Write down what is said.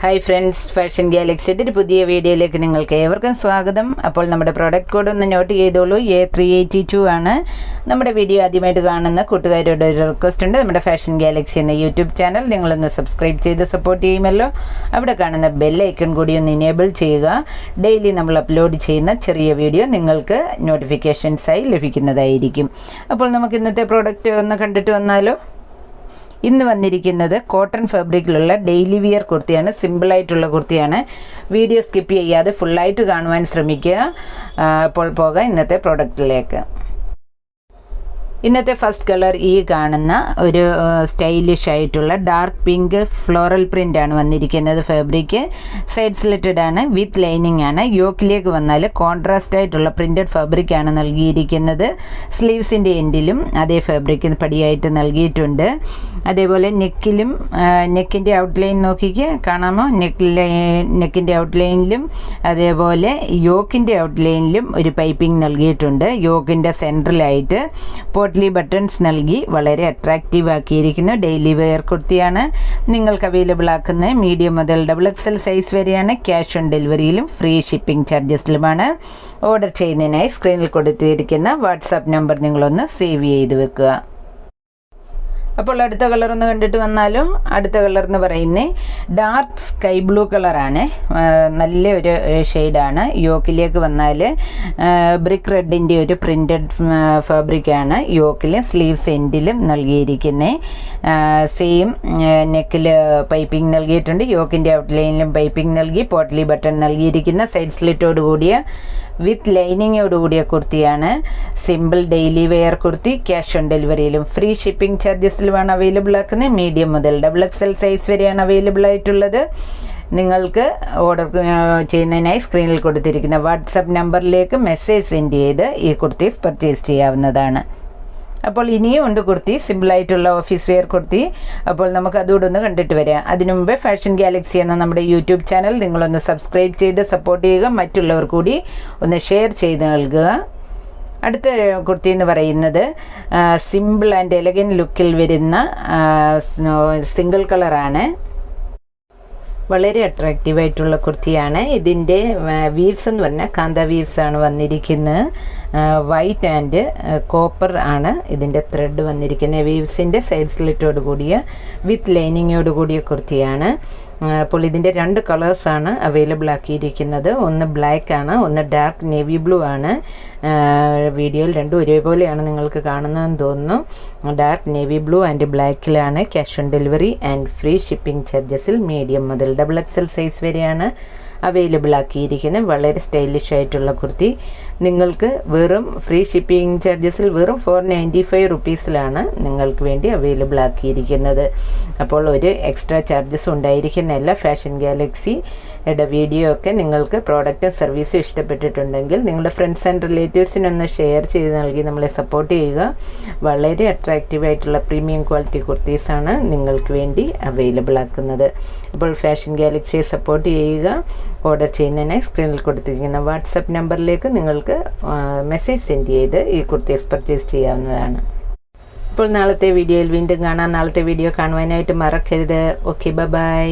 Hi friends, fashion ഗാലക്സിയുടെ ഒരു പുതിയ വീഡിയോയിലേക്ക് നിങ്ങൾക്ക് ഏവർക്കും സ്വാഗതം. അപ്പോൾ നമ്മുടെ പ്രോഡക്റ്റ് കോഡ് ഒന്ന് നോട്ട് ചെയ്തോളൂ. A382 ആണ്. നമ്മുടെ വീഡിയോ ആദ്യമായിട്ട് കാണുന്ന കൂട്ടുകാരോട് ഒരു റിക്വസ്റ്റ് ഉണ്ട്. നമ്മുടെ ഫാഷൻ ഗാലക്സി എന്ന യൂട്യൂബ് ചാനൽ നിങ്ങളൊന്ന് സബ്സ്ക്രൈബ് ചെയ്ത് സപ്പോർട്ട് ചെയ്യുമല്ലോ. അവിടെ കാണുന്ന ബെൽ ഐക്കൺ കൂടി ഒന്ന് ഇനേബിൾ ചെയ്യുക. ഡെയിലി നമ്മൾ അപ്ലോഡ് ചെയ്യുന്ന ചെറിയ വീഡിയോ നിങ്ങൾക്ക് നോട്ടിഫിക്കേഷൻസായി ലഭിക്കുന്നതായിരിക്കും. അപ്പോൾ നമുക്ക് ഇന്നത്തെ പ്രോഡക്റ്റ് ഒന്ന് കണ്ടിട്ട് വന്നാലോ. ഇന്ന് വന്നിരിക്കുന്നത് കോട്ടൺ ഫാബ്രിക്കിലുള്ള ഡെയിലി വിയർ കുർത്തിയാണ്. സിമ്പിളായിട്ടുള്ള കുർത്തിയാണ്. വീഡിയോ സ്കിപ്പ് ചെയ്യാതെ ഫുള്ളായിട്ട് കാണുവാൻ ശ്രമിക്കുക. അപ്പോൾ പോകാം ഇന്നത്തെ പ്രോഡക്റ്റിലേക്ക്. ഇന്നത്തെ ഫസ്റ്റ് കളർ ഈ കാണുന്ന ഒരു സ്റ്റൈലിഷ് ആയിട്ടുള്ള ഡാർക്ക് പിങ്ക് ഫ്ലോറൽ പ്രിൻ്റ് ആണ് വന്നിരിക്കുന്നത്. ഫാബ്രിക് സൈഡ് സ്ലിറ്റഡ് ആണ്, വിത്ത് ലൈനിങ് ആണ്. യോക്കിലേക്ക് വന്നാൽ കോൺട്രാസ്റ്റ് ആയിട്ടുള്ള പ്രിൻറ്റഡ് ഫാബ്രിക് ആണ് നൽകിയിരിക്കുന്നത്. സ്ലീവ്സിൻ്റെ എൻഡിലും അതേ ഫാബ്രിക് പടിയായിട്ട് നൽകിയിട്ടുണ്ട്. അതേപോലെ നെക്കിലും നെക്കിൻ്റെ ഔട്ട്ലൈൻ നോക്കിക്ക് കാണാമോ. നെക്കിൻ്റെ ഔട്ട്ലൈനിലും അതേപോലെ യോക്കിൻ്റെ ഔട്ട്ലൈനിലും ഒരു പൈപ്പിംഗ് നൽകിയിട്ടുണ്ട്. യോക്കിൻ്റെ സെൻട്രലായിട്ട് ബട്ടൺസ് നൽകി വളരെ അട്രാക്റ്റീവ് ആക്കിയിരിക്കുന്ന ഡെയിലി വെയർ കുർത്തിയാണ്. നിങ്ങൾക്ക് അവൈലബിൾ ആക്കുന്ന മീഡിയം മുതൽ XXL സൈസ് വരെയാണ്. ക്യാഷ് ഓൺ ഡെലിവറിയിലും ഫ്രീ ഷിപ്പിംഗ് ചാർജസിലുമാണ്. ഓർഡർ ചെയ്യുന്നതിനായി സ്ക്രീനിൽ കൊടുത്തിരിക്കുന്ന വാട്സാപ്പ് നമ്പർ നിങ്ങളൊന്ന് സേവ് ചെയ്ത് വെക്കുക. അപ്പോൾ അടുത്ത കളർ ഒന്ന് കണ്ടിട്ട് വന്നാലും. അടുത്ത കളർ എന്ന് പറയുന്നത് ഡാർക്ക് സ്കൈ ബ്ലൂ കളറാണ്. നല്ല ഒരു ഷെയ്ഡാണ്. യോക്കിലേക്ക് വന്നാൽ ബ്രിക്ക് റെഡിൻ്റെ ഒരു പ്രിൻറ്റഡ് ഫാബ്രിക്കാണ് യോക്കിലും സ്ലീവ്സ് എൻഡിലും നൽകിയിരിക്കുന്നത്. സെയിം നെക്കിൽ പൈപ്പിംഗ് നൽകിയിട്ടുണ്ട്. യോക്കിൻ്റെ ഔട്ട്ലൈനിലും പൈപ്പിംഗ് നൽകി പോട്ട്ലി ബട്ടൺ നൽകിയിരിക്കുന്ന സൈഡ് സ്ലിറ്റോട് കൂടിയ വിത്ത് ലൈനിങ്ങോട് കൂടിയ കുർത്തിയാണ്. Simple daily wear kurti. Cash on ഡെലിവറിയിലും ഫ്രീ ഷിപ്പിംഗ് ചാർജസിലുമാണ് അവൈലബിൾ ആക്കുന്നത്. മീഡിയം മുതൽ XXL സൈസ് വരെയാണ് അവൈലബിൾ ആയിട്ടുള്ളത്. നിങ്ങൾക്ക് ഓർഡർ ചെയ്യുന്നതിനായി സ്ക്രീനിൽ കൊടുത്തിരിക്കുന്ന വാട്സാപ്പ് നമ്പറിലേക്ക് മെസ്സേജ് സെൻഡ് ചെയ്ത് ഈ കുർത്തീസ് പർച്ചേസ് ചെയ്യാവുന്നതാണ്. അപ്പോൾ ഇനിയും ഉണ്ട് കുർത്തി, സിമ്പിളായിട്ടുള്ള ഓഫീസ് വെയർ കുർത്തി. അപ്പോൾ നമുക്ക് അതുകൂടെ ഒന്ന് കണ്ടിട്ട് വരാം. അതിനു മുമ്പ് ഫാഷൻ ഗാലക്സി എന്ന നമ്മുടെ യൂട്യൂബ് ചാനൽ നിങ്ങളൊന്ന് സബ്സ്ക്രൈബ് ചെയ്ത് സപ്പോർട്ട് ചെയ്യുക. മറ്റുള്ളവർ കൂടി ഒന്ന് ഷെയർ ചെയ്ത് നൽകുക. അടുത്ത കുർത്തി എന്ന് പറയുന്നത് സിമ്പിൾ ആൻഡ് എലഗൻറ്റ് ലുക്കിൽ വരുന്ന സിംഗിൾ കളറാണ്. വളരെ അട്രാക്റ്റീവായിട്ടുള്ള കുർത്തിയാണ്. ഇതിൻ്റെ വീവ്സ് എന്ന് പറഞ്ഞാൽ കാന്ത വീവ്സ് ആണ് വന്നിരിക്കുന്നത്. വൈറ്റ് ആൻഡ് കോപ്പർ ആണ് ഇതിൻ്റെ ത്രെഡ് വന്നിരിക്കുന്നത്. വീവ്സിൻ്റെ സൈഡ് സ്ലിറ്റോട് കൂടിയ വിത്ത് ലൈനിങ്ങോട് കൂടിയ കുർത്തിയാണ്. അപ്പോൾ ഇതിൻ്റെ രണ്ട് കളേഴ്സാണ് അവൈലബിൾ ആക്കിയിരിക്കുന്നത്. ഒന്ന് ബ്ലാക്ക് ആണ്, ഒന്ന് ഡാർക്ക് നേവി ബ്ലൂ ആണ്. വീഡിയോയിൽ രണ്ടും ഒരേപോലെയാണ് നിങ്ങൾക്ക് കാണുന്നതെന്ന് തോന്നുന്നു. ഡാർക്ക് നേവി ബ്ലൂ ആൻഡ് ബ്ലാക്കിലാണ്. Cash on delivery and free shipping ചാർജസിൽ മീഡിയം മുതൽ XXL സൈസ് വരെയാണ് അവൈലബിൾ ആക്കിയിരിക്കുന്നത്. വളരെ സ്റ്റൈലിഷ് ആയിട്ടുള്ള കുർത്തി നിങ്ങൾക്ക് വെറും ഫ്രീ ഷിപ്പിംഗ് ചാർജസിൽ വെറും 495 റുപ്പീസിലാണ് നിങ്ങൾക്ക് വേണ്ടി അവൈലബിൾ ആക്കിയിരിക്കുന്നത്. അപ്പോൾ ഒരു എക്സ്ട്രാ ചാർജസ് ഉണ്ടായിരിക്കുന്നതല്ല. ഫാഷൻ ഗാലക്സിയുടെ വീഡിയോ ഒക്കെ നിങ്ങൾക്ക് പ്രോഡക്റ്റും സർവീസും ഇഷ്ടപ്പെട്ടിട്ടുണ്ടെങ്കിൽ നിങ്ങളുടെ ഫ്രണ്ട്സ് ആൻഡ് റിലേറ്റീവ്സിനൊന്ന് ഷെയർ ചെയ്ത് നൽകി നമ്മളെ സപ്പോർട്ട് ചെയ്യുക. വളരെ അട്രാക്റ്റീവായിട്ടുള്ള പ്രീമിയം ക്വാളിറ്റി കുർത്തീസാണ് നിങ്ങൾക്ക് വേണ്ടി അവൈലബിൾ ആക്കുന്നത്. അപ്പോൾ ഫാഷൻ ഗാലക്സിയെ സപ്പോർട്ട് ചെയ്യുക. ഓർഡർ ചെയ്യുന്നതിനായി സ്ക്രീനിൽ കൊടുത്തിരിക്കുന്ന വാട്സാപ്പ് നമ്പറിലേക്ക് നിങ്ങൾക്ക് മെസ്സേജ് സെൻഡ് ചെയ്ത് ഈ കുർത്തീസ് പർച്ചേസ് ചെയ്യാവുന്നതാണ്. ഇപ്പോൾ നാളത്തെ വീഡിയോയിൽ വീണ്ടും കാണാം. നാളത്തെ വീഡിയോ കാണുവാനായിട്ട് മറക്കരുത്. Okay, by.